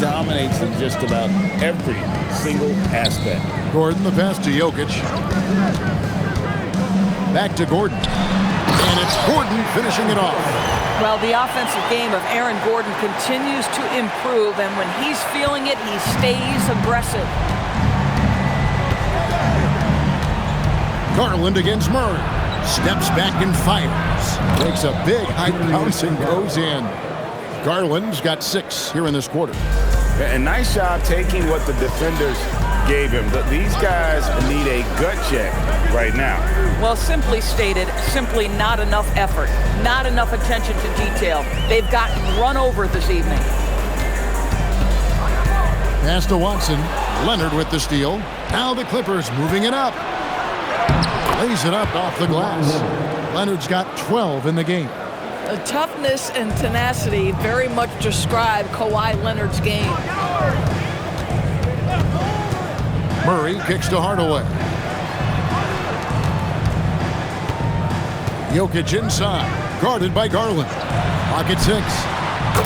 dominates in just about every single aspect. Gordon, the pass to Jokic. Back to Gordon. And it's Gordon finishing it off. Well, the offensive game of Aaron Gordon continues to improve, and when he's feeling it, he stays aggressive. Garland against Murray. Steps back and fires. Takes a big high bounce and goes in. Garland's got 6 here in this quarter. And nice job taking what the defenders gave him. These guys need a gut check right now. Well, simply stated, simply not enough effort, not enough attention to detail. They've gotten run over this evening. Pass to Watson. Leonard with the steal. Now the Clippers moving it up. Lays it up off the glass. Leonard's got 12 in the game. The toughness and tenacity very much describe Kawhi Leonard's game. Murray kicks to Hardaway. Jokic inside, guarded by Garland. Pocket 6.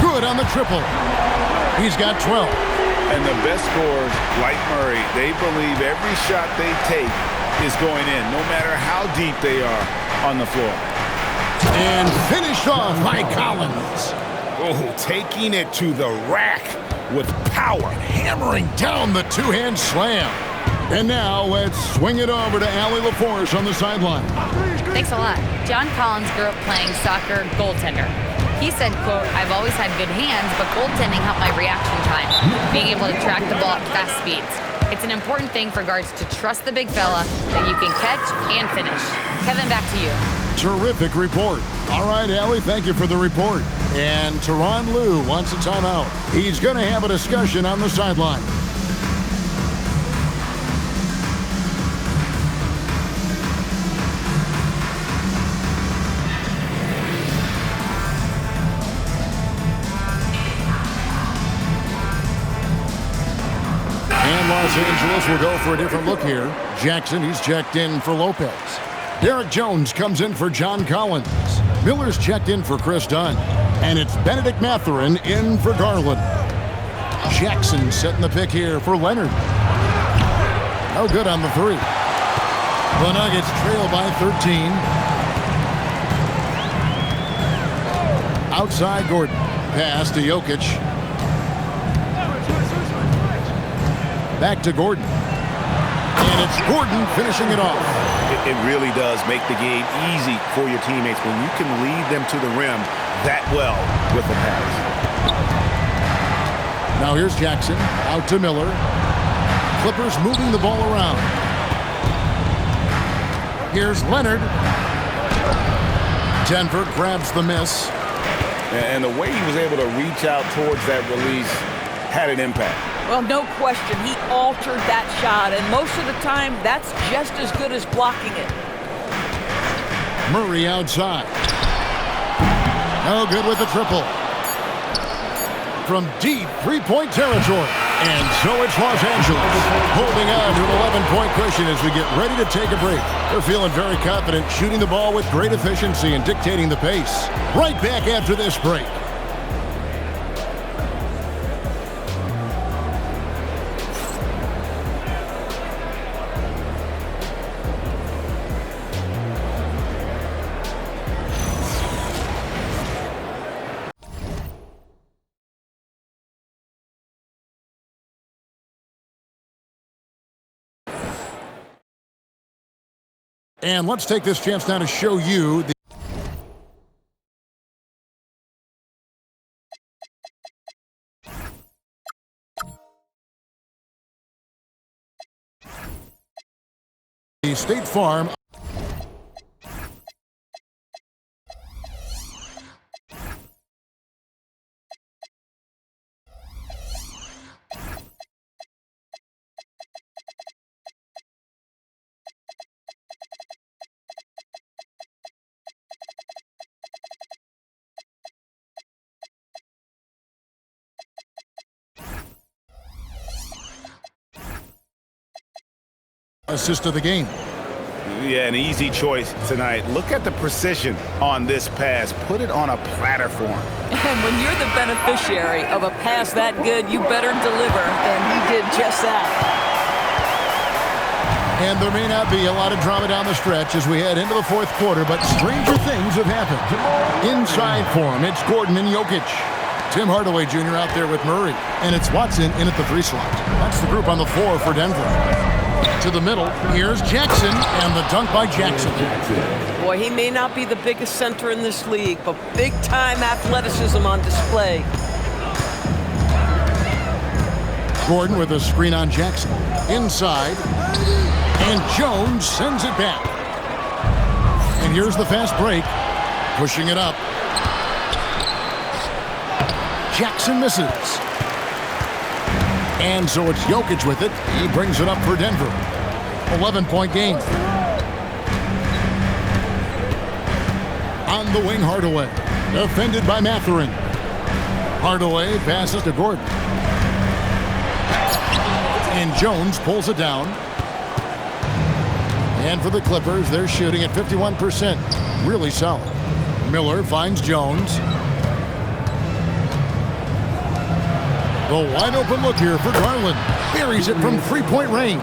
Good on the triple. He's got 12. And the best scorers, like Murray, they believe every shot they take is going in, no matter how deep they are on the floor. And finished off by Collins. Oh, taking it to the rack with power. Hammering down the two-hand slam. And now let's swing it over to Allie LaForce on the sideline. Thanks a lot. John Collins grew up playing soccer goaltender. He said, quote, "I've always had good hands, but goaltending helped my reaction time, being able to track the ball at fast speeds. It's an important thing for guards to trust the big fella that you can catch and finish." Kevin, back to you. Terrific report. All right, Allie, thank you for the report. And Tyronn Lue wants a timeout. He's going to have a discussion on the sideline. And Los Angeles will go for a different look here. Jackson, he's checked in for Lopez. Derek Jones comes in for John Collins. Miller's checked in for Chris Dunn. And it's Benedict Mathurin in for Garland. Jackson setting the pick here for Leonard. No good on the 3. The Nuggets trail by 13. Outside Gordon. Pass to Jokic. Back to Gordon. And it's Gordon finishing it off. It really does make the game easy for your teammates when you can lead them to the rim that well with the pass. Now here's Jackson. Out to Miller. Clippers moving the ball around. Here's Leonard. Denver grabs the miss. And the way he was able to reach out towards that release had an impact. Well, no question, he altered that shot, and most of the time, that's just as good as blocking it. Murray outside. No good with the triple. From deep three-point territory. And so it's Los Angeles holding on to an 11-point cushion as we get ready to take a break. They're feeling very confident, shooting the ball with great efficiency and dictating the pace. Right back after this break. And let's take this chance now to show you the State Farm. Assist of the game. Yeah, an easy choice tonight. Look at the precision on this pass. Put it on a platter for him. And when you're the beneficiary of a pass that good, you better deliver, and he did just that. And there may not be a lot of drama down the stretch as we head into the fourth quarter, but stranger things have happened. Inside for him, it's Gordon and Jokic. Tim Hardaway Jr. out there with Murray. And it's Watson in at the 3 slot. That's the group on the floor for Denver. To the middle, here's Jackson, and the dunk by Jackson. Boy, he may not be the biggest center in this league, but big-time athleticism on display. Gordon with a screen on Jackson. Inside, and Jones sends it back. And here's the fast break, pushing it up. Jackson misses. And so it's Jokic with it. He brings it up for Denver. 11-point game. On the wing, Hardaway. Defended by Mathurin. Hardaway passes to Gordon. And Jones pulls it down. And for the Clippers, they're shooting at 51%. Really solid. Miller finds Jones. The wide open look here for Garland. Buries it from 3-point range.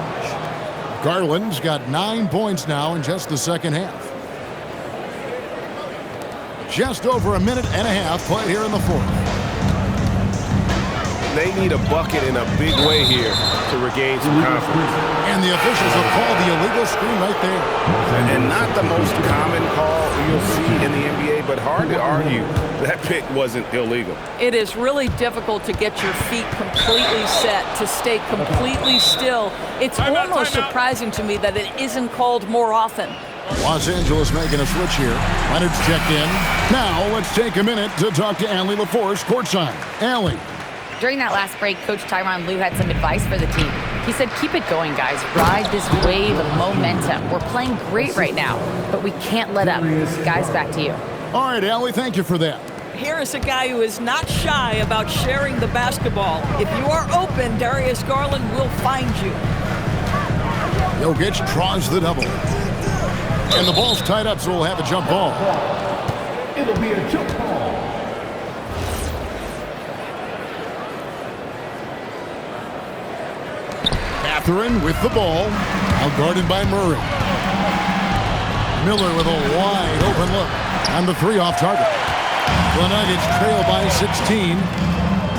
Garland's got 9 points now in just the second half. Just over a minute and a half played here in the fourth. They need a bucket in a big way here to regain some confidence. And the officials have called the illegal screen right there. And not the most common call you'll see in the NBA, but hard to argue that pick wasn't illegal. It is really difficult to get your feet completely set, to stay completely still. It's almost surprising to me that it isn't called more often. Los Angeles making a switch here. Leonard's checked in. Now let's take a minute to talk to Allie LaForce courtside. Allie. During that last break, Coach Tyronn Lue had some advice for the team. He said, keep it going, guys. Ride this wave of momentum. We're playing great right now, but we can't let up. Guys, back to you. All right, Allie, thank you for that. Here is a guy who is not shy about sharing the basketball. If you are open, Darius Garland will find you. Jokic draws the double. And the ball's tied up, so we'll have a jump ball. It'll be a jump ball. Mathurin with the ball. Now guarded by Murray. Miller with a wide open look. On the 3 off target. The Nuggets trail by 16.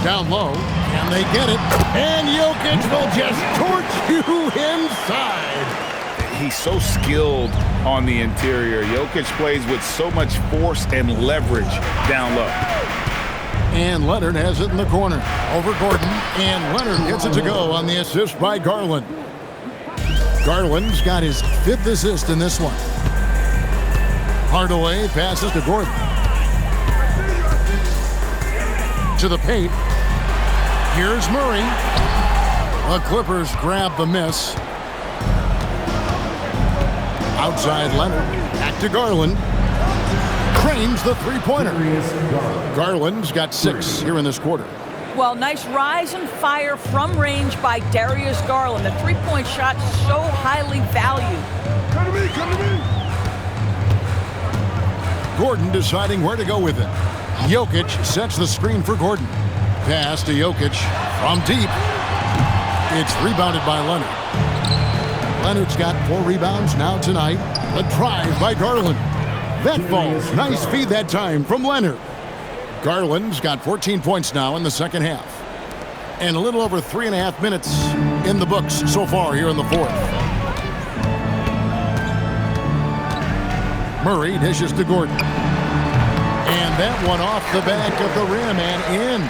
Down low. And they get it. And Jokic will just torch you inside. He's so skilled on the interior. Jokic plays with so much force and leverage down low. And Leonard has it in the corner. Over Gordon. And Leonard gets it to go on the assist by Garland. Garland's got his 5th assist in this one. Hardaway passes to Gordon. To the paint. Here's Murray. The Clippers grab the miss. Outside Leonard. Back to Garland. Cranes the 3-pointer. Garland's got 6 here in this quarter. Well, nice rise and fire from range by Darius Garland. The 3-point shot so highly valued. Come to me, come to me. Gordon deciding where to go with it. Jokic sets the screen for Gordon. Pass to Jokic from deep. It's rebounded by Leonard. Leonard's got 4 rebounds now tonight. A drive by Garland. That falls. Nice feed that time from Leonard. Garland's got 14 points now in the second half. And a little over 3.5 minutes in the books so far here in the fourth. Murray dishes to Gordon. And that one off the back of the rim and in.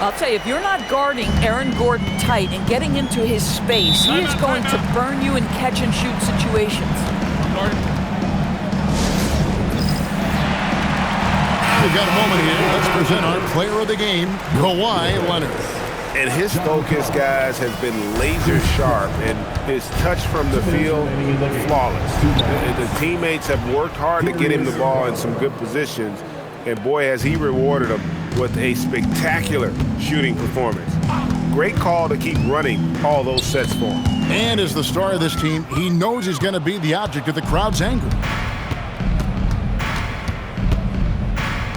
I'll tell you, if you're not guarding Aaron Gordon tight and getting into his space, he is going to burn you in catch-and-shoot situations. We've got a moment here. Let's present our player of the game, Kawhi Leonard. And his focus, guys, has been laser sharp, and his touch from the field, flawless. The teammates have worked hard to get him the ball in some good positions, and boy, has he rewarded them with a spectacular shooting performance. Great call to keep running all those sets for him. And as the star of this team, he knows he's going to be the object of the crowd's anger.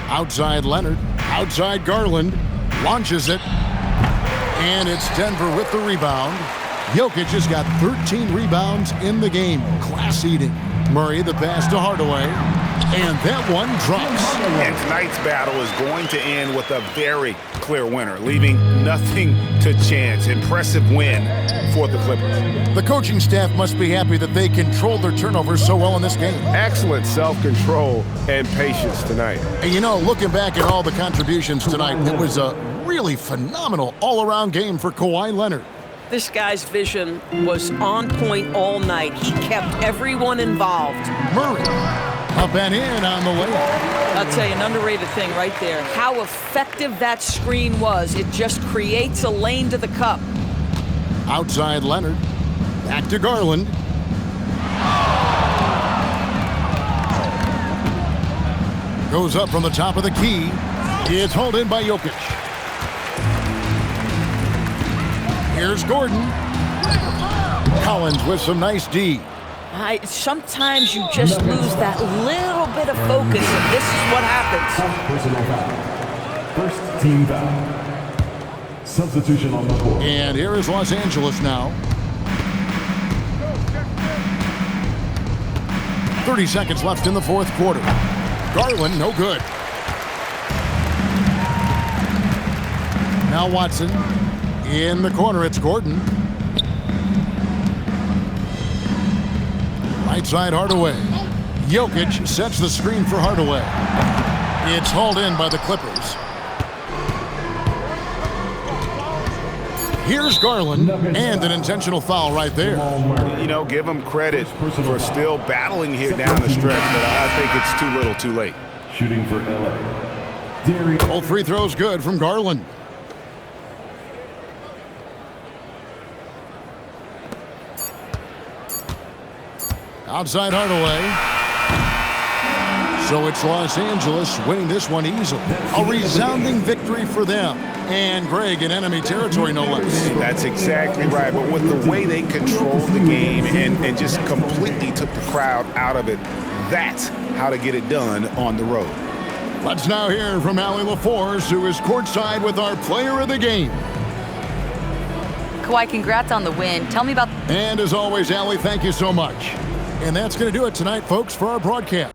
Outside Leonard, outside Garland, launches it. And it's Denver with the rebound. Jokic has got 13 rebounds in the game. Class eating. Murray the pass to Hardaway. And that one drops. And tonight's battle is going to end with a very clear winner, leaving nothing to chance. Impressive win for the Clippers. The coaching staff must be happy that they controlled their turnovers so well in this game. Excellent self-control and patience tonight. And you know, looking back at all the contributions tonight, it was a really phenomenal all-around game for Kawhi Leonard. This guy's vision was on point all night. He kept everyone involved. Murray, up and in on the layup. I'll tell you, an underrated thing right there. How effective that screen was. It just creates a lane to the cup. Outside Leonard, back to Garland. Goes up from the top of the key. It's hauled in by Jokic. Here's Gordon. Collins with some nice D. Sometimes you just lose that little bit of focus, and this is what happens. Personal foul. First team foul. Substitution on the board. And here is Los Angeles now. 30 seconds left in the fourth quarter. Garland, no good. Now Watson. In the corner, it's Gordon. Right side, Hardaway. Jokic sets the screen for Hardaway. It's hauled in by the Clippers. Here's Garland, and an intentional foul right there. You know, give him credit for still battling here down the stretch, but I think it's too little too late. Shooting for LA. Both free throws good from Garland. Outside Hardaway. So it's Los Angeles winning this one easily. A resounding victory for them. And Greg in enemy territory, no less. That's exactly right. But with the way they controlled the game and just completely took the crowd out of it, that's how to get it done on the road. Let's now hear from Allie LaForce, who is courtside with our player of the game. Kawhi, congrats on the win. Tell me about... And as always, Allie, thank you so much. And that's going to do it tonight, folks, for our broadcast.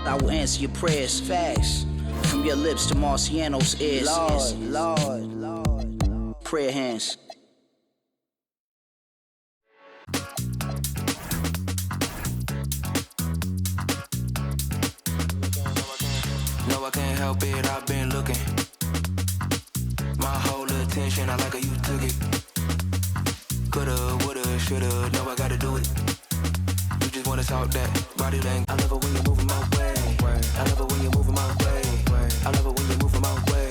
I will answer your prayers. Facts. From your lips to Marciano's ears. Lord. Prayer hands. No, I can't help it, I've been looking. My whole attention, I like how you took it. Coulda, woulda, shoulda, no, I gotta do it. You just wanna talk that body language. I love it when you're moving my way. I love it when you're moving my way. I love it when you're moving my way.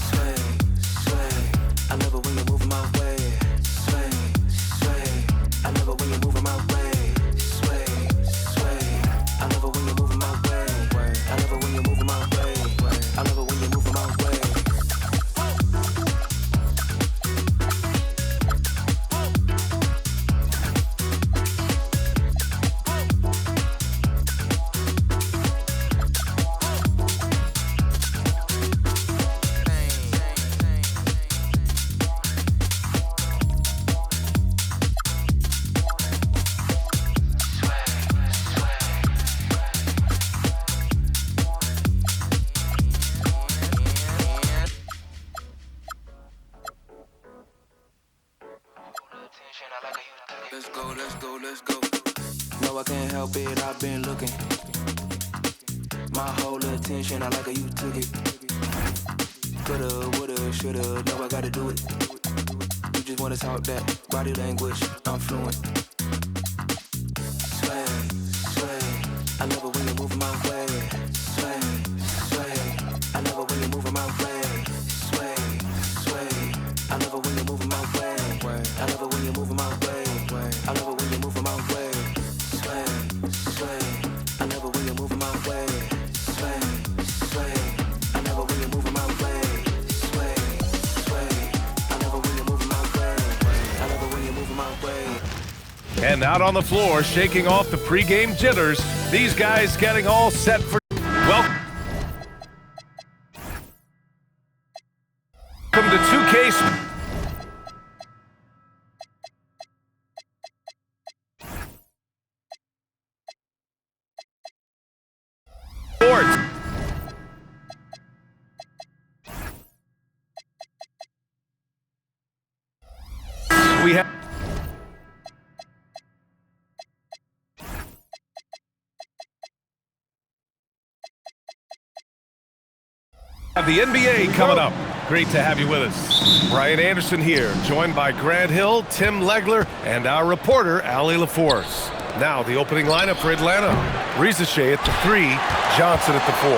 Sway, sway. I love it when you're moving my way. Sway, sway. I love it when you're moving my way. Sway, sway. I love it when you're moving my way. I love it when you're moving my way. I love it when you're moving my way. Let's go. No, I can't help it, I've been looking. My whole attention, I like how you took it. Coulda, woulda, shoulda, no, I gotta do it. You just wanna talk that body language, I'm fluent. Sway, sway, I love it when you're moving my way. Sway, sway, I love it when you're moving my way. Sway, sway, I love it when you're moving my way. I love it when you're moving my way. I love it when you're moving my way. Sway, sway. I love it when you're moving my way. Sway, sway. I love it when you're moving my way. Sway, sway. I love it when you're moving my way. I love it when you're moving my way. And out on the floor, shaking off the pregame jitters, these guys getting all set for welcome to 2K. We have the NBA coming up. Great to have you with us. Brian Anderson here, joined by Grant Hill, Tim Legler, and our reporter, Allie LaForce. Now the opening lineup for Atlanta. Rizachet at the 3, Johnson at the 4.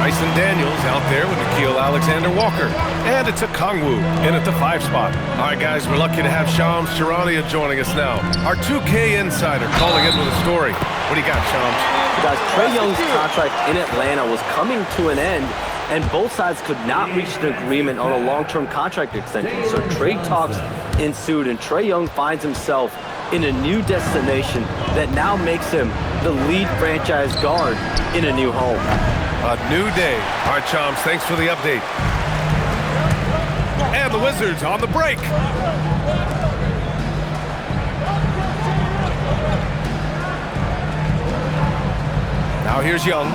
Dyson Daniels out there with Nickeil Alexander-Walker. And it's a Kongwu in at the 5 spot. All right, guys, we're lucky to have Shams Charania joining us now. Our 2K insider calling in with a story. What do you got, Shams? Guys, Trae Young's contract in Atlanta was coming to an end, and both sides could not reach an agreement on a long-term contract extension. So trade talks ensued, and Trae Young finds himself in a new destination that now makes him the lead franchise guard in a new home. A new day. All right, Chomps, thanks for the update. And the Wizards on the break. Now here's Young.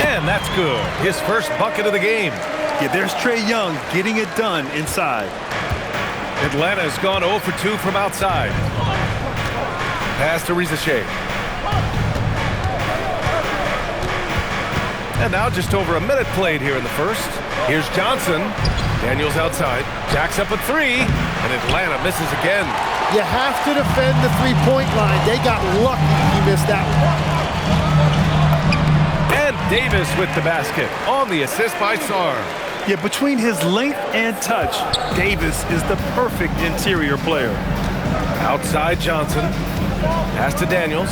And that's good. His first bucket of the game. Yeah, there's Trae Young getting it done inside. Atlanta's gone 0 for 2 from outside. Pass to Rizachet. And now just over a minute played here in the first. Here's Johnson. Daniels outside. Jacks up a 3. And Atlanta misses again. You have to defend the three-point line. They got lucky he missed that one. And Davis with the basket on the assist by Sarr. Yeah, between his length and touch, Davis is the perfect interior player. Outside Johnson. Pass to Daniels.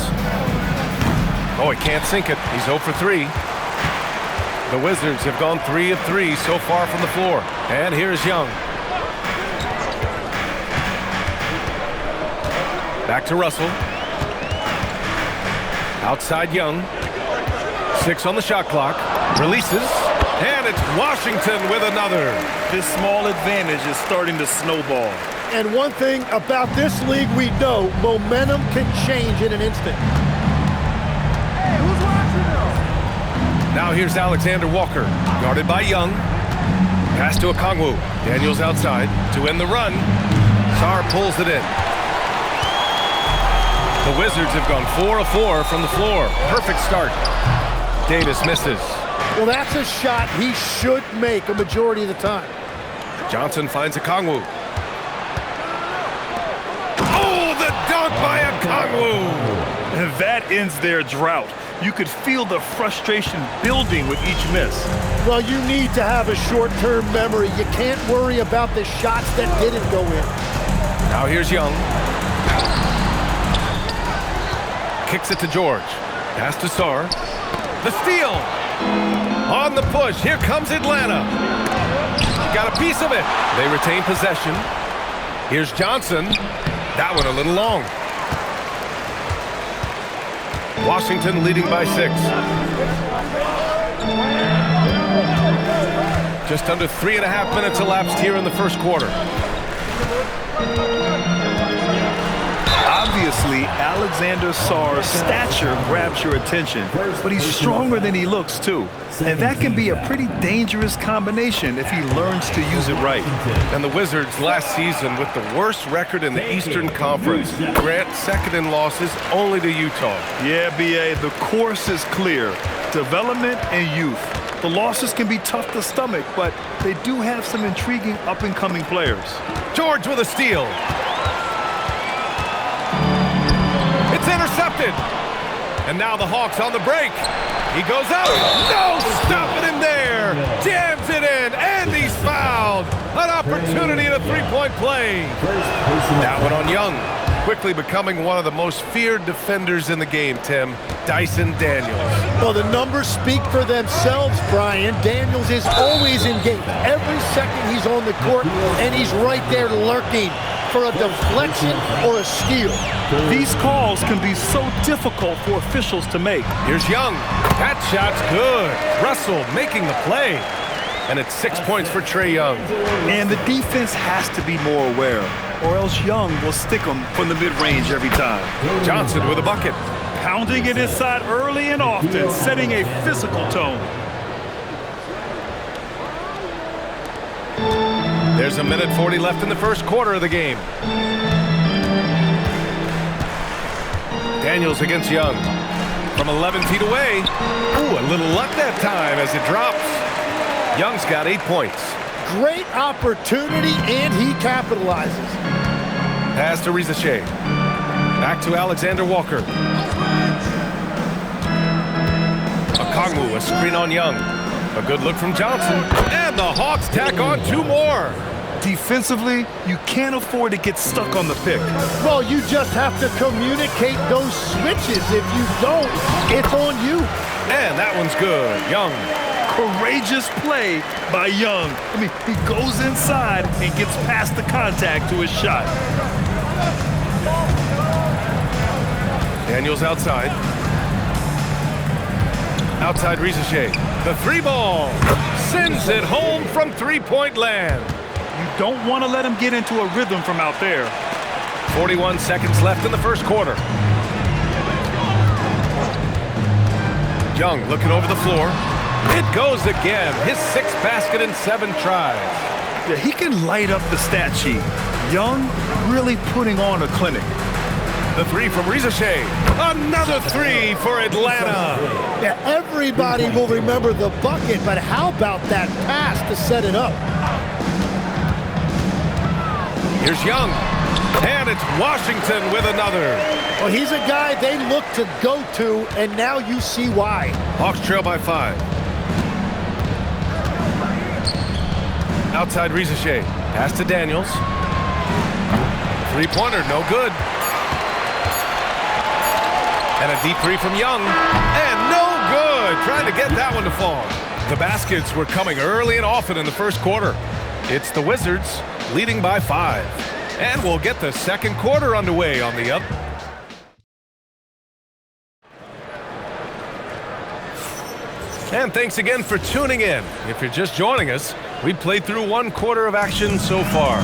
Oh, he can't sink it. He's 0 for 3. The Wizards have gone 3 of 3 so far from the floor. And here's Young. Back to Russell. Outside Young. 6 on the shot clock. Releases. And it's Washington with another. This small advantage is starting to snowball. And one thing about this league we know, momentum can change in an instant. here's Alexander Walker, guarded by Young. Pass to Okongwu. Daniels outside to end the run. Sarr pulls it in. The Wizards have gone 4 of 4 from the floor. Perfect start. Davis misses. Well, that's a shot he should make a majority of the time. Johnson finds Okongwu. Oh, the dunk by Okongwu! And that ends their drought. You could feel the frustration building with each miss. Well, you need to have a short-term memory. You can't worry about the shots that didn't go in. Now here's Young. Kicks it to George. Pass to Sarr. The steal! On the push. Here comes Atlanta. Got a piece of it. They retain possession. Here's Johnson. That one a little long. Washington leading by 6. Just under 3.5 minutes elapsed here in the first quarter. Obviously, Alexander Sarr's stature grabs your attention, but he's stronger than he looks, too. And that can be a pretty dangerous combination if he learns to use it right. And the Wizards last season with the worst record in the Eastern Conference. Grant second in losses only to Utah. Yeah, B.A., the course is clear. Development and youth. The losses can be tough to stomach, but they do have some intriguing up-and-coming players. George with a steal. It's intercepted. And now the Hawks on the break. He goes out. No, stopping him there. Jams it in, and he's fouled. An opportunity at a three-point play. That one on Young. Quickly becoming one of the most feared defenders in the game, Tim. Dyson Daniels. Well, the numbers speak for themselves, Brian. Daniels is always engaged. Every second he's on the court, and he's right there lurking for a deflection or a steal. These calls can be so difficult for officials to make. Here's Young. That shot's good. Russell making the play. And it's 6 points for Trae Young. And the defense has to be more aware, or else Young will stick them from the mid-range every time. Johnson with a bucket. Pounding it inside early and often, setting a physical tone. There's 1:40 left in the first quarter of the game. Daniels against Young. From 11 feet away. Ooh, a little luck that time as it drops. Young's got 8 points. Great opportunity, and he capitalizes. Pass to Rizachet. Back to Alexander Walker. Okongwu, a screen on Young. A good look from Johnson. And the Hawks tack on 2 more. Defensively, you can't afford to get stuck on the pick. Well, you just have to communicate those switches. If you don't, it's on you. And that one's good. Young. Courageous play by Young. I mean, he goes inside and gets past the contact to his shot. Daniels outside. Outside Rizachet. The 3-ball. Sends it home from three-point land. You don't want to let him get into a rhythm from out there. 41 seconds left in the first quarter. Young looking over the floor. It goes again. His 6th basket in 7 tries. Yeah, he can light up the stat sheet. Young really putting on a clinic. The 3 from Rizachet. Another 3 for Atlanta. Yeah, everybody will remember the bucket, but how about that pass to set it up? Here's Young. And it's Washington with another. Well, he's a guy they look to go to, and now you see why. Hawks trail by 5. Outside Rizachet. Pass to Daniels. 3-pointer, no good. And a deep 3 from Young. And no good. Trying to get that one to fall. The baskets were coming early and often in the first quarter. It's the Wizards leading by 5. And we'll get the second quarter underway on the up. And thanks again for tuning in. If you're just joining us, we've played through 1 quarter of action so far.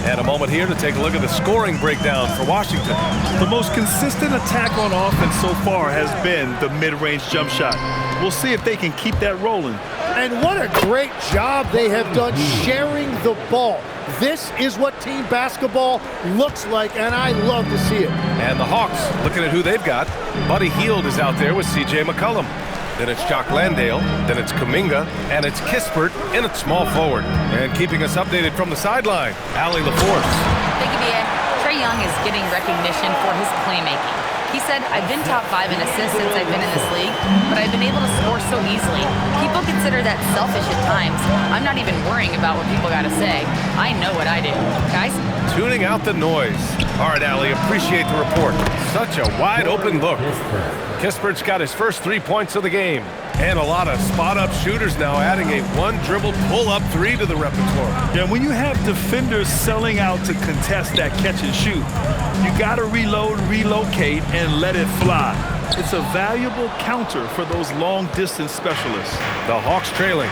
And a moment here to take a look at the scoring breakdown for Washington. The most consistent attack on offense so far has been the mid-range jump shot. We'll see if they can keep that rolling. And what a great job they have done sharing the ball. This is what team basketball looks like, and I love to see it. And the Hawks, looking at who they've got. Buddy Hield is out there with C.J. McCollum. Then it's Jock Landale, then it's Kuminga, and it's Kispert in at small forward. And keeping us updated from the sideline, Allie LaForce. Thank you, B.A. Trae Young is getting recognition for his playmaking. He said, I've been top 5 in assists since I've been in this league, but I've been able to score so easily. People consider that selfish at times. I'm not even worrying about what people got to say. I know what I do. Guys? Tuning out the noise. All right, Allie, appreciate the report. Such a wide-open look. Kispert's got his first 3 points of the game. And a lot of spot-up shooters now, adding a one-dribble pull-up 3 to the repertoire. Yeah, when you have defenders selling out to contest that catch and shoot, you got to reload, relocate, and let it fly. It's a valuable counter for those long-distance specialists. The Hawks trailing.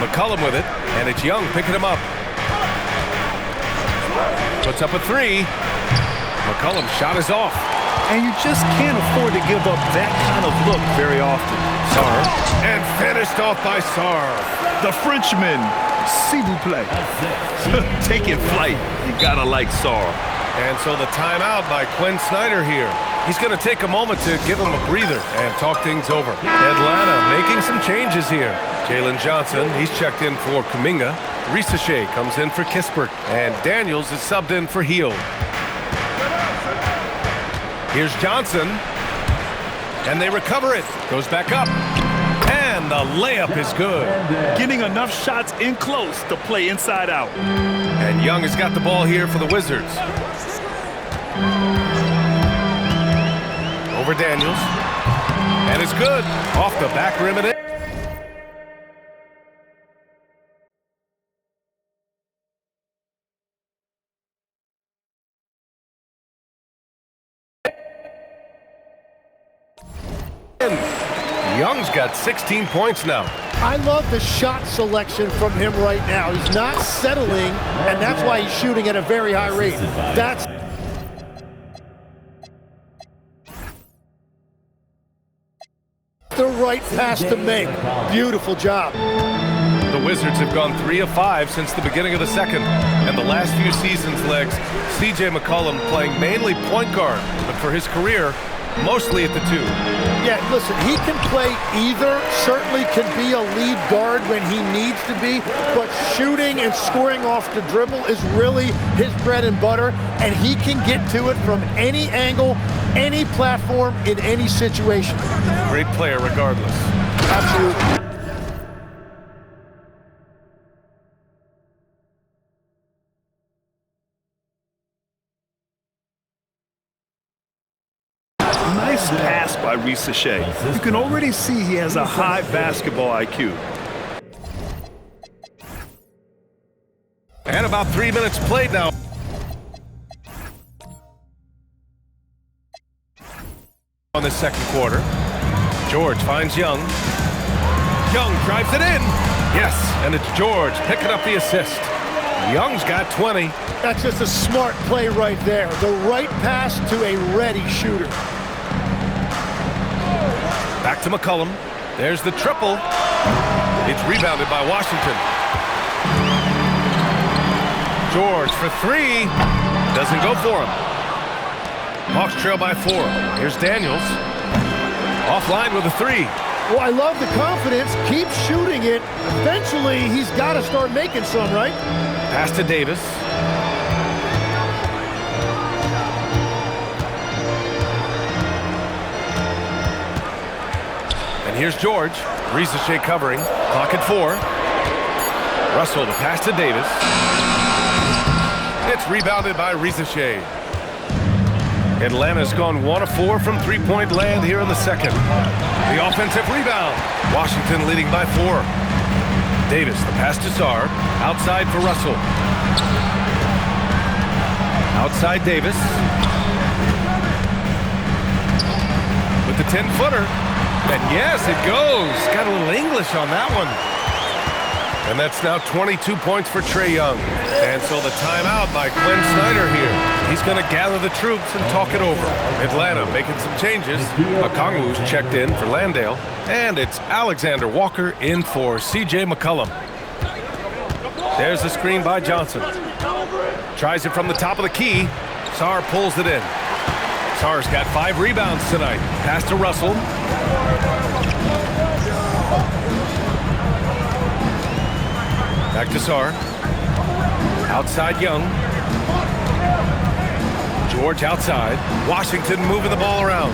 McCollum with it, and it's Young picking him up. Puts up a 3. McCollum's shot is off. And you just can't afford to give up that kind of look very often. Sarr. And finished off by Sarr. The Frenchman, s'il vous plaît. Taking flight. You gotta like Sarr. And so the timeout by Quinn Snyder here. He's going to take a moment to give him a breather and talk things over. Atlanta making some changes here. Jalen Johnson, he's checked in for Kuminga. Risache comes in for Kispert. And Daniels is subbed in for Hield. Here's Johnson, and they recover it. Goes back up, and the layup is good. Getting enough shots in close to play inside out. And Young has got the ball here for the Wizards. Over Daniels, and it's good. Off the back rim of it. Young's got 16 points now. I love the shot selection from him right now. He's not settling, and that's why he's shooting at a very high rate. That's the right pass to make. Beautiful job. The Wizards have gone 3 of 5 since the beginning of the second. And the last few seasons, Legs, C.J. McCollum playing mainly point guard, but for his career, mostly at the 2. Yeah, listen, he can play either, certainly can be a lead guard when he needs to be, but shooting and scoring off the dribble is really his bread and butter, and he can get to it from any angle, any platform, in any situation. Great player regardless. Absolutely. Nice pass by Risache. You can already see he has a high basketball IQ. And about 3 minutes played now. On the second quarter. George finds Young. Young drives it in. Yes, and it's George picking up the assist. Young's got 20. That's just a smart play right there. The right pass to a ready shooter. Back to McCollum. There's the triple. It's rebounded by Washington. George for 3. Doesn't go for him. Hawks trail by 4. Here's Daniels. Offline with a 3. Well, I love the confidence. Keep shooting it. Eventually, he's got to start making some, right? Pass to Davis. And here's George. Risache covering. Clock at 4. Russell to pass to Davis. It's rebounded by Risache. Atlanta's gone 1 of 4 from three-point land here in the second. The offensive rebound. Washington leading by 4. Davis, the pass to Sarr. Outside for Russell. Outside Davis. With the 10-footer. And yes, it goes. Got a little English on that one. And that's now 22 points for Trae Young. And so the timeout by Quinn Snyder here. He's going to gather the troops and talk it over. Atlanta making some changes. Okongwu's checked in for Landale. And it's Alexander Walker in for C.J. McCollum. There's the screen by Johnson. Tries it from the top of the key. Sarr pulls it in. Sarr's got 5 rebounds tonight. Pass to Russell. Back to Sarr. Outside Young. George outside. Washington moving the ball around.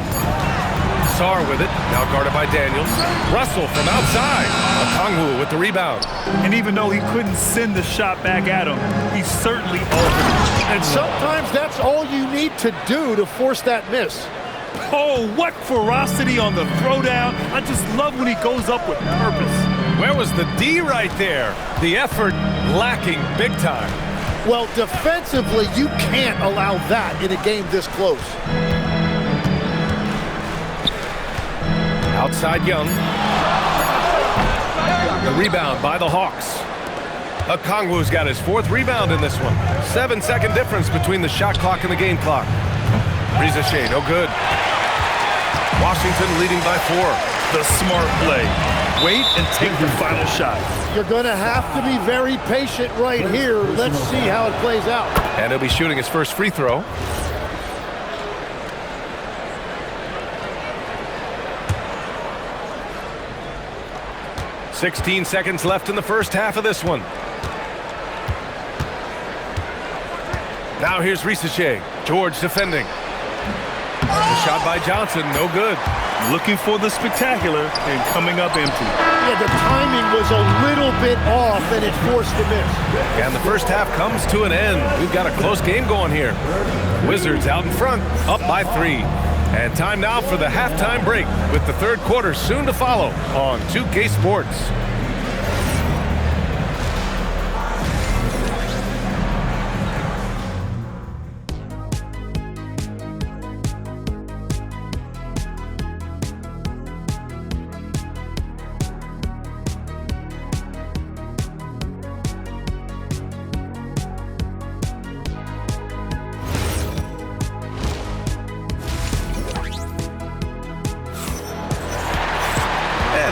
Sarr with it. Now guarded by Daniels. Russell from outside. Okongwu with the rebound. And even though he couldn't send the shot back at him, he certainly altered it. And sometimes that's all you need to do to force that miss. Oh, what ferocity on the throwdown. I just love when he goes up with purpose. Where was the D right there? The effort lacking big time. Well, defensively, you can't allow that in a game this close. Outside Young. The rebound by the Hawks. Okongwu's got his 4th rebound in this one. 7-second difference between the shot clock and the game clock. Rizachet, no good. Washington leading by 4. The smart play. Wait and take the final shot. You're going to have to be very patient right here. Let's see how it plays out. And he'll be shooting his first free throw. "16 seconds left in the first half of this one. Now here's Rizachet. George defending. The shot by Johnson, no good. Looking for the spectacular and coming up empty. Yeah, the timing was a little bit off and it forced the miss. And the first half comes to an end. We've got a close game going here. Wizards out in front, up by 3. And time now for the halftime break with the third quarter soon to follow on 2K Sports.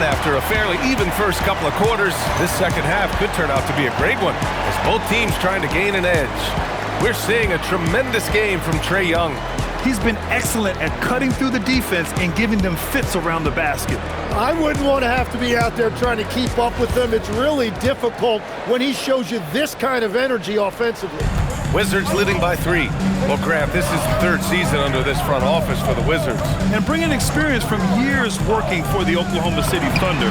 After a fairly even first couple of quarters, this second half could turn out to be a great one as both teams trying to gain an edge. We're seeing a tremendous game from Trae Young. He's been excellent at cutting through the defense and giving them fits around the basket. I wouldn't want to have to be out there trying to keep up with them. It's really difficult when he shows you this kind of energy offensively. Wizards leading by 3. Well, Grant, this is the 3rd season under this front office for the Wizards. And bringing experience from years working for the Oklahoma City Thunder,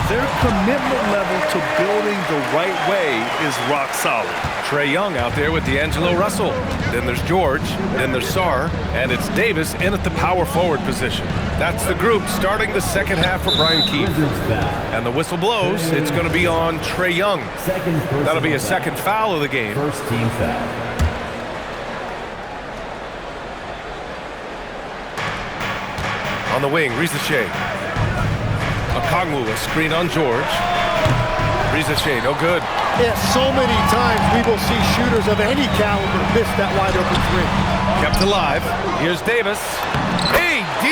their commitment level to building the right way is rock solid. Trae Young out there with D'Angelo Russell. Then there's George, then there's Sarr, and it's Davis in at the power forward position. That's the group starting the second half for Brian Keefe. And the whistle blows. It's going to be on Trae Young. That'll be a second foul of the game. First team foul. On the wing, Rizachet. Okongwu, a screen on George. Rizachet, no good. Yeah, so many times we will see shooters of any caliber miss that wide open 3. Kept alive. Here's Davis. AD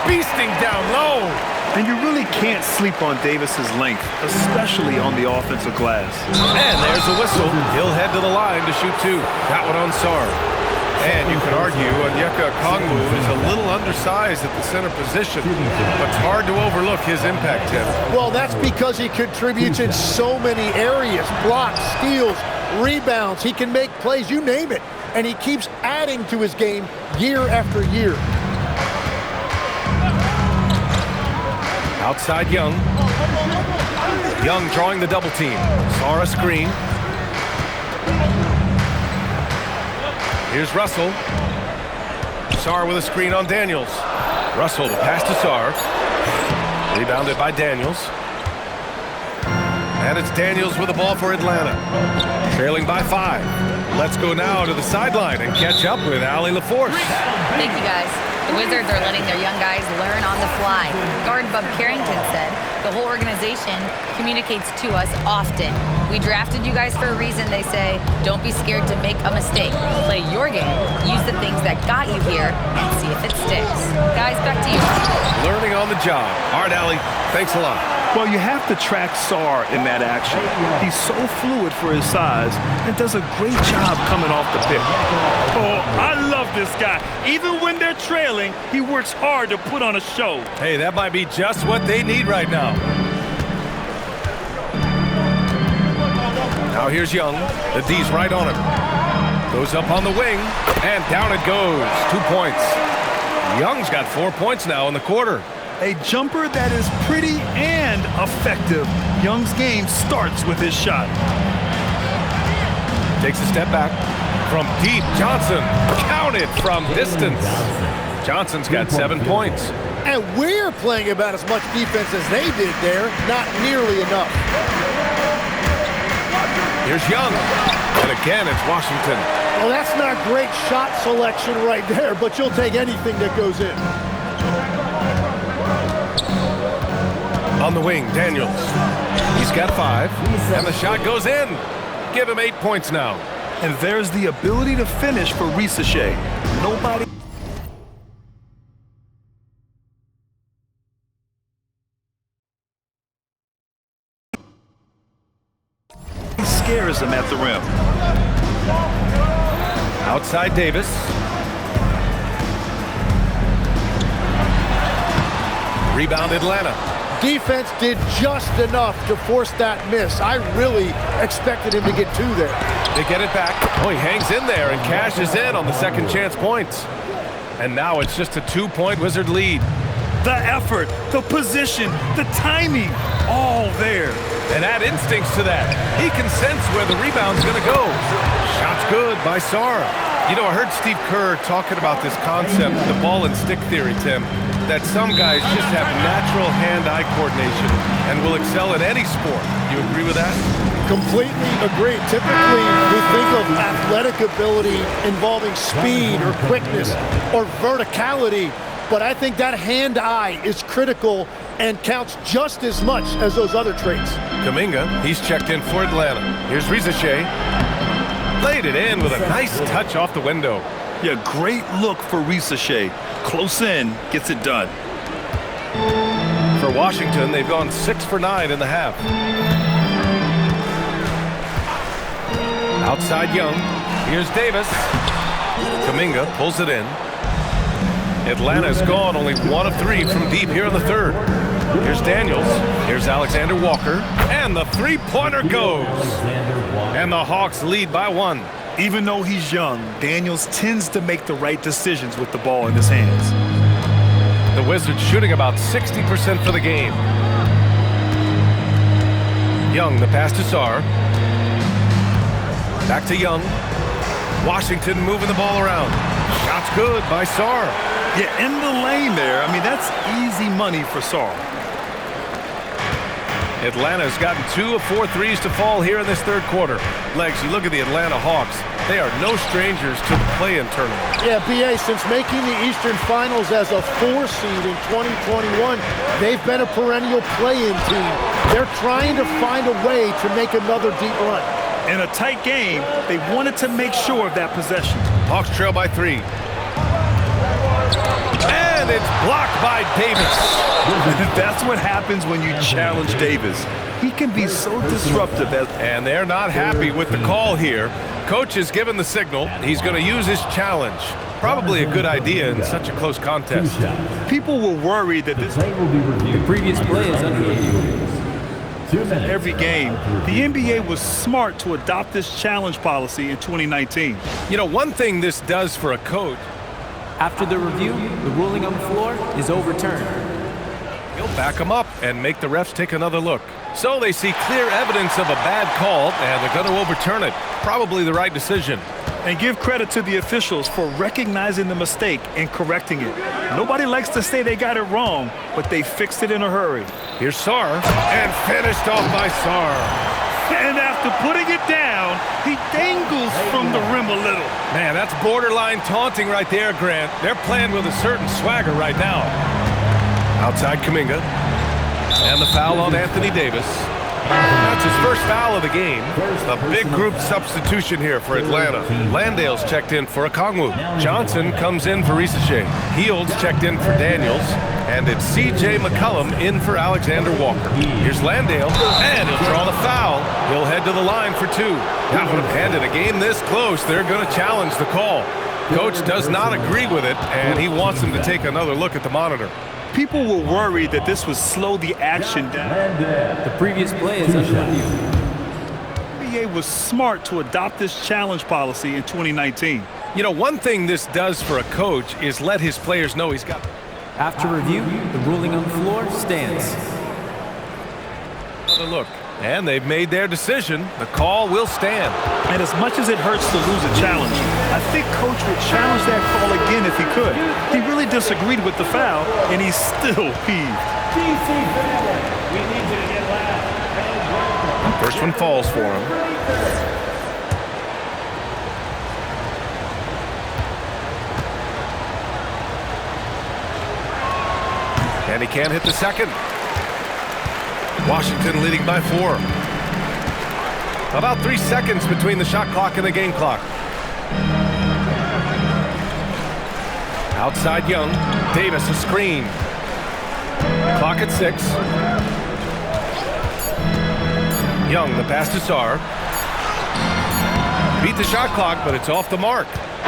beasting down low. And you really can't sleep on Davis's length, especially on the offensive glass. And there's the whistle. He'll head to the line to shoot 2. That one on Sarr. And you can argue Onyeka Okongwu is a little undersized at the center position, but it's hard to overlook his impact, Tim. Well, that's because he contributes in so many areas. Blocks, steals, rebounds. He can make plays, you name it. And he keeps adding to his game year after year. Outside Young. Young drawing the double team. Sarr a screen. Here's Russell. Sarr with a screen on Daniels. Russell to pass to Sarr. Rebounded by Daniels. And it's Daniels with the ball for Atlanta. Trailing by 5. Let's go now to the sideline and catch up with Allie LaForce. Thank you, guys. The Wizards are letting their young guys learn on the fly. Guard guard Bub Carrington said, the whole organization communicates to us often. We drafted you guys for a reason, they say. Don't be scared to make a mistake. Play your game, use the things that got you here, and see if it sticks. Guys, back to you. Learning on the job. All right, Allie, thanks a lot. Well, you have to track Sarr in that action. He's so fluid for his size and does a great job coming off the pick. Oh, I love this guy. Even when they're trailing, he works hard to put on a show. Hey, that might be just what they need right now. Now here's Young. The D's right on him. Goes up on the wing, and down it goes. 2 points. Young's got 4 points now in the quarter. A jumper that is pretty and effective. Young's game starts with his shot. Takes a step back. From deep, Johnson. Counted from distance. Johnson's got 7 points. And we're playing about as much defense as they did there. Not nearly enough. Here's Young. And again, it's Washington. Well, that's not great shot selection right there, but you'll take anything that goes in. On the wing, Daniels. He's got 5, and the shot goes in. Give him 8 points now. And there's the ability to finish for Risacher. Nobody scares him at the rim. Outside Davis. Rebound Atlanta. Defense did just enough to force that miss. I really expected him to get 2 there. They get it back. Oh, he hangs in there and cashes in on the second chance points. And now it's just a 2-point Wizard lead. The effort, the position, the timing, all there. And add instincts to that. He can sense where the rebound's going to go. Shot's good by Sarr. You know, I heard Steve Kerr talking about this concept, the ball and stick theory, Tim, that some guys just have natural hand-eye coordination and will excel in any sport. You agree with that? Completely agree. Typically, we think of athletic ability involving speed or quickness or verticality, but I think that hand-eye is critical and counts just as much as those other traits. Kuminga, he's checked in for Atlanta. Here's Risacher. Laid it in with a nice touch off the window. Yeah, great look for Risacher. Close in, gets it done. For Washington, they've gone 6 for 9 in the half. Outside Young. Here's Davis. Kuminga pulls it in. Atlanta's gone only 1 of 3 from deep here in the third. Here's Daniels. Here's Alexander Walker. And the three-pointer goes. And the Hawks lead by 1. Even though he's young, Daniels tends to make the right decisions with the ball in his hands. The Wizards shooting about 60% for the game. Young, the pass to Sarr. Back to Young. Washington moving the ball around. Shot's good by Sarr. Yeah, in the lane there. I mean, that's easy money for Sarr. Atlanta's gotten 2 of 4 threes to fall here in this third quarter. Legs, you look at the Atlanta Hawks. They are no strangers to the play-in tournament. Yeah, B.A., since making the Eastern Finals as a 4 seed in 2021, they've been a perennial play-in team. They're trying to find a way to make another deep run. In a tight game, they wanted to make sure of that possession. Hawks trail by 3. And it's blocked by Davis. That's what happens when you challenge Davis. He can be so disruptive. And they're not happy with the call here. Coach has given the signal. He's going to use his challenge. Probably a good idea in such a close contest. People were worried that this The previous play is under every game. The NBA was smart to adopt this challenge policy in 2019. You know, one thing this does for a coach. After the review, the ruling on the floor is overturned. He'll back them up and make the refs take another look. So they see clear evidence of a bad call, and they're going to overturn it. Probably the right decision. And give credit to the officials for recognizing the mistake and correcting it. Nobody likes to say they got it wrong, but they fixed it in a hurry. Here's Sarr, and finished off by Sarr. And after putting it down, he dangles from the rim a little. Man, that's borderline taunting right there, Grant. They're playing with a certain swagger right now. Outside Kuminga. And the foul on Anthony Davis. That's his first foul of the game. A big group substitution here for Atlanta. Landale's checked in for Okongwu. Johnson comes in for Risacher. Hield's checked in for Daniels. And it's C.J. McCollum in for Alexander Walker. Here's Landale, and he'll draw the foul. He'll head to the line for two. And in a game this close, they're going to challenge the call. Coach does not agree with it, and he wants him to take another look at the monitor. People were worried that this would slow the action down. The previous play is under review. The NBA was smart to adopt this challenge policy in 2019. You know, one thing this does for a coach is let his players know he's got... After review, the ruling on the floor stands. Another look. And they've made their decision. The call will stand. And as much as it hurts to lose a challenge, I think Coach would challenge that call again if he could. He really disagreed with the foul, and he's still peeved. First one falls for him. And he can't hit the second. Washington leading by 4. About 3 seconds between the shot clock and the game clock. Outside Young. Davis a screen. Clock at 6. Young, the pass to Sarr. Beat the shot clock, but it's off the mark.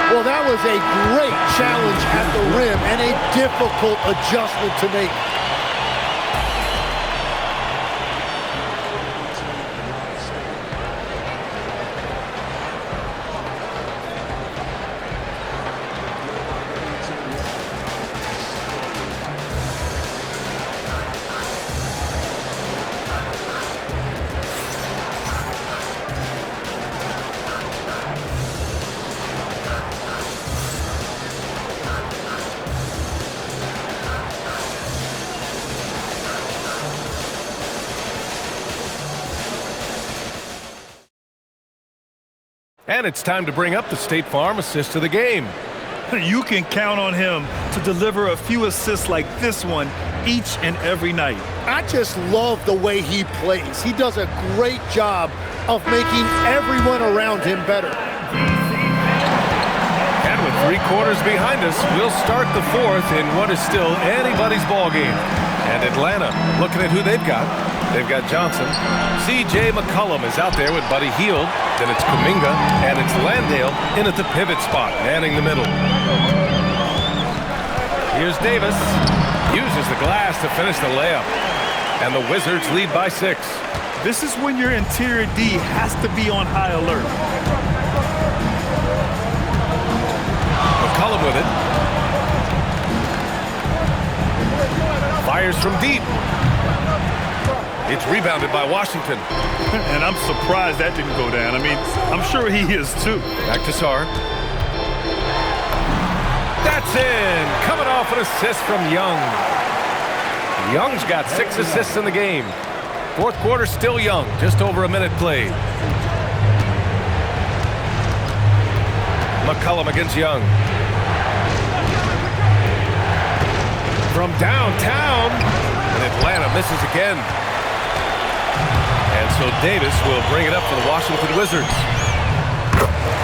Well, that was a great challenge at the rim and a difficult adjustment to make. And it's time to bring up the State Farm assist of the game. You can count on him to deliver a few assists like this one each and every night. I just love the way he plays. He does a great job of making everyone around him better. And with 3 quarters behind us, we'll start the 4th in what is still anybody's ball game. And Atlanta, looking at who they've got. They've got Johnson. C.J. McCollum is out there with Buddy Hield. Then it's Kuminga, and it's Landale in at the pivot spot, manning the middle. Here's Davis. Uses the glass to finish the layup. And the Wizards lead by 6. This is when your interior D has to be on high alert. McCollum with it. Fires from deep. It's rebounded by Washington. And I'm surprised that didn't go down. I mean, I'm sure he is too. Back to Sarr. That's in. Coming off an assist from Young. Young's got 6 assists in the game. 4th quarter still Young. Just over a minute played. McCollum against Young. From downtown. And Atlanta misses again. And so Davis will bring it up for the Washington Wizards.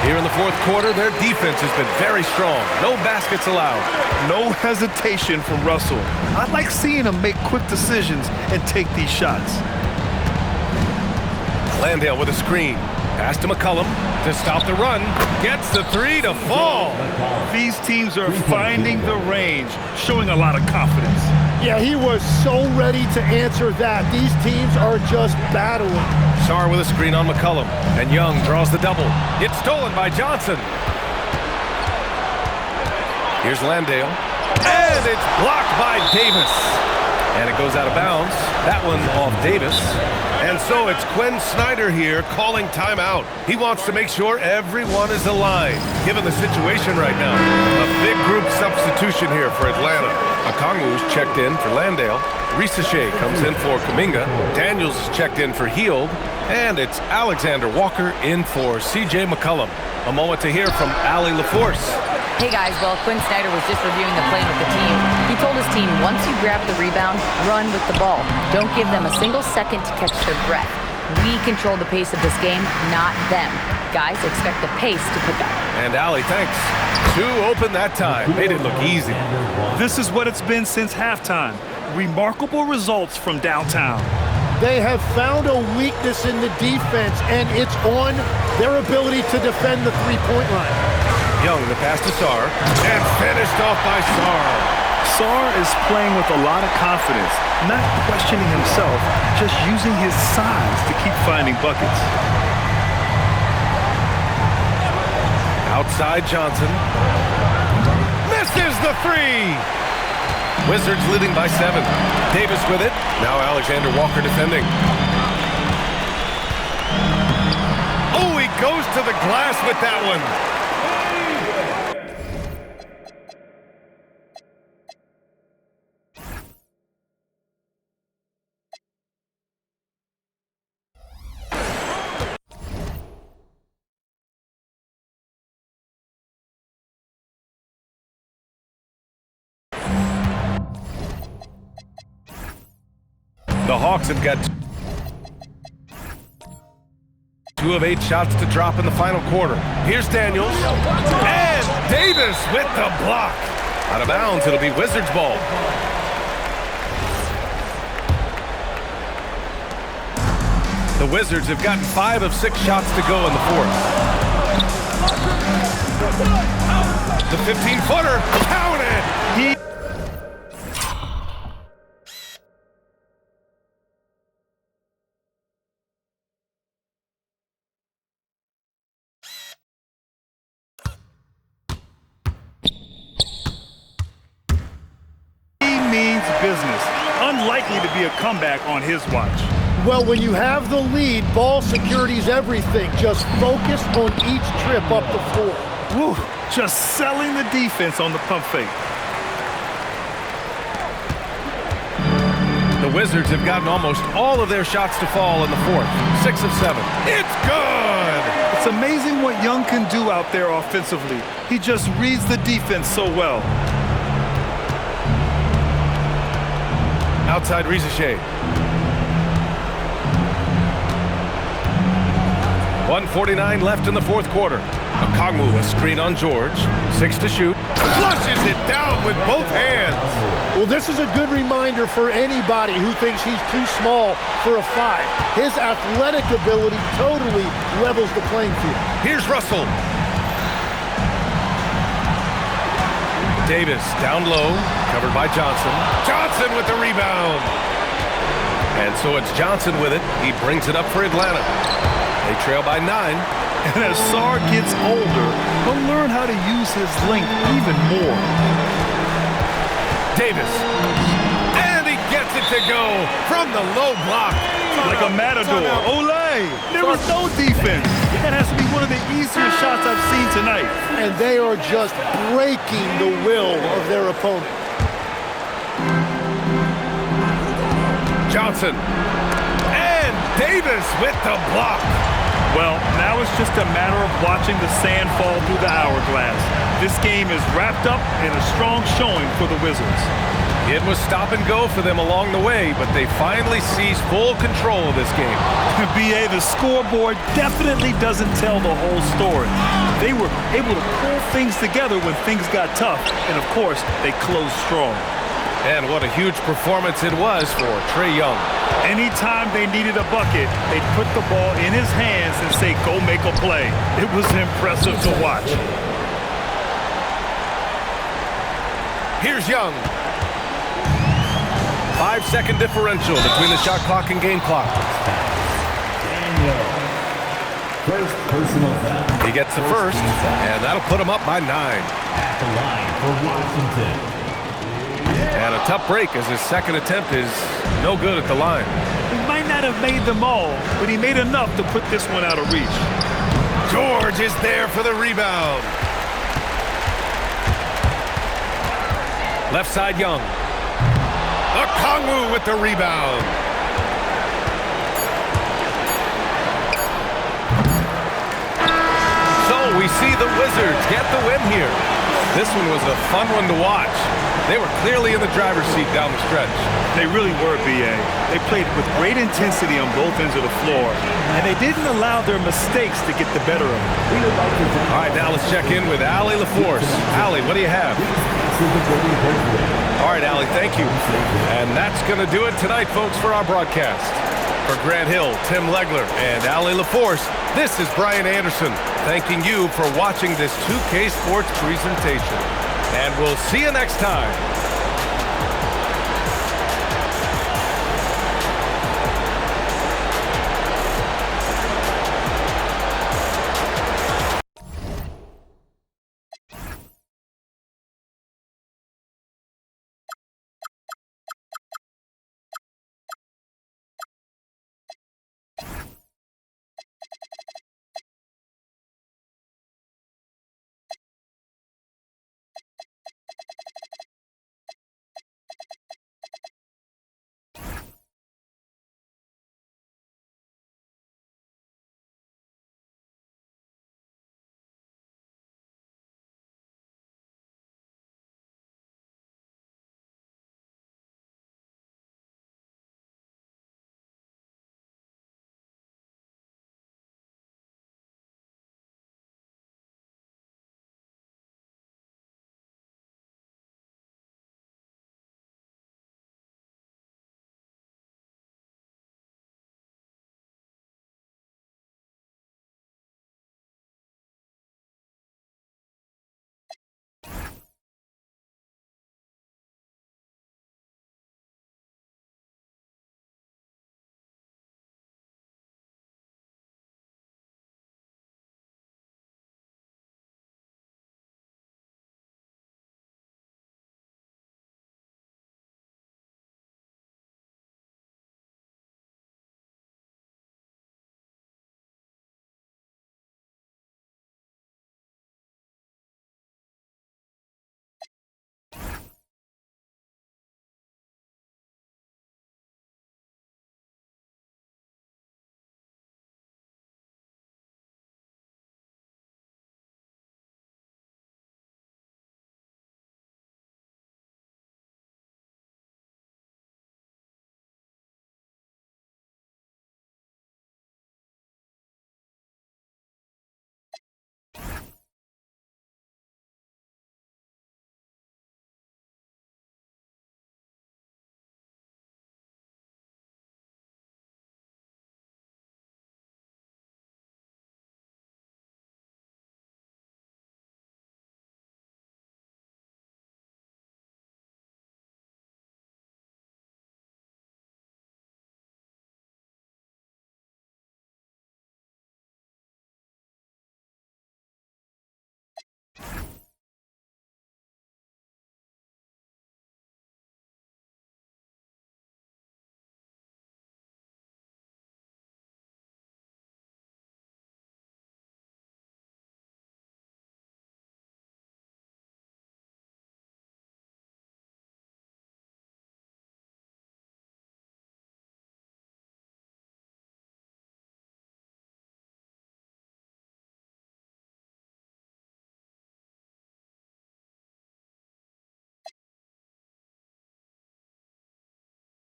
Here in the 4th quarter, their defense has been very strong. No baskets allowed. No hesitation from Russell. I like seeing him make quick decisions and take these shots. Landale with a screen. Pass to McCollum to stop the run. Gets the 3 to fall. These teams are finding the range, showing a lot of confidence. Yeah, he was so ready to answer that. These teams are just battling. Sarr with a screen on McCollum. And Young draws the double. It's stolen by Johnson. Here's Landale. And it's blocked by Davis. And it goes out of bounds. That one off Davis. And so it's Quinn Snyder here calling timeout. He wants to make sure everyone is aligned, given the situation right now. A big group substitution here for Atlanta. Okongwu's checked in for Landale. Risacher comes in for Kuminga. Daniels is checked in for Hield. And it's Alexander Walker in for C.J. McCollum. A moment to hear from Allie LaForce. Hey guys, well, Quinn Snyder was just reviewing the play with the team. He told his team, once you grab the rebound, run with the ball. Don't give them a single second to catch their breath. We control the pace of this game, not them. Guys, expect the pace to pick up. And Allie, thanks. 2 open that time. Made it look easy. This is what it's been since halftime. Remarkable results from downtown. They have found a weakness in the defense, and it's on their ability to defend the three-point line. Young, the pass to Sarr, and finished off by Sarr. Sarr is playing with a lot of confidence, not questioning himself, just using his size to keep finding buckets. Outside Johnson. Misses the 3! Wizards leading by 7. Davis with it. Now Alexander Walker defending. Oh, he goes to the glass with that one. The Hawks have got 2 of 8 shots to drop in the final quarter. Here's Daniels. And Davis with the block. Out of bounds, it'll be Wizards ball. The Wizards have gotten 5 of 6 shots to go in the fourth. The 15-footer, counted! Business. Unlikely to be a comeback on his watch. Well, when you have the lead, ball security's everything. Just focus on each trip up the floor. Woo, just selling the defense on the pump fake. The Wizards have gotten almost all of their shots to fall in the fourth. 6 of 7. It's good! It's amazing what Young can do out there offensively. He just reads the defense so well. Outside Rizachet. 1:49 left in the fourth quarter. Okongwu, a screen on George. 6 to shoot. Flushes it down with both hands. Well, this is a good reminder for anybody who thinks he's too small for a 5. His athletic ability totally levels the playing field. Here's Russell. Davis down low, covered by Johnson. Johnson with the rebound. And so it's Johnson with it. He brings it up for Atlanta. They trail by 9. And as Sarr gets older, he'll learn how to use his length even more. Davis. And he gets it to go from the low block. Like a matador. Olay! There was no defense. That has to be one of the easier shots I've seen tonight. And they are just breaking the will of their opponent. Johnson. And Davis with the block. Well, now it's just a matter of watching the sand fall through the hourglass. This game is wrapped up in a strong showing for the Wizards. It was stop and go for them along the way, but they finally seized full control of this game. B.A., the scoreboard definitely doesn't tell the whole story. They were able to pull things together when things got tough, and of course, they closed strong. And what a huge performance it was for Trae Young. Anytime they needed a bucket, they'd put the ball in his hands and say, go make a play. It was impressive to watch. Here's Young. 5-second differential between the shot clock and game clock. First personal foul. He gets the first, and that'll put him up by 9. At the line for Washington. And a tough break as his second attempt is no good at the line. He might not have made them all, but he made enough to put this one out of reach. George is there for the rebound. Left side Young. Okongwu with the rebound. So we see the Wizards get the win here. This one was a fun one to watch. They were clearly in the driver's seat down the stretch. They really were, B.A. They played with great intensity on both ends of the floor, and they didn't allow their mistakes to get the better of them. All right, now let's check in with Allie LaForce. Allie, what do you have? All right, Allie, thank you. And that's going to do it tonight, folks, for our broadcast. For Grant Hill, Tim Legler, and Allie LaForce, this is Brian Anderson, thanking you for watching this 2K Sports presentation. And we'll see you next time.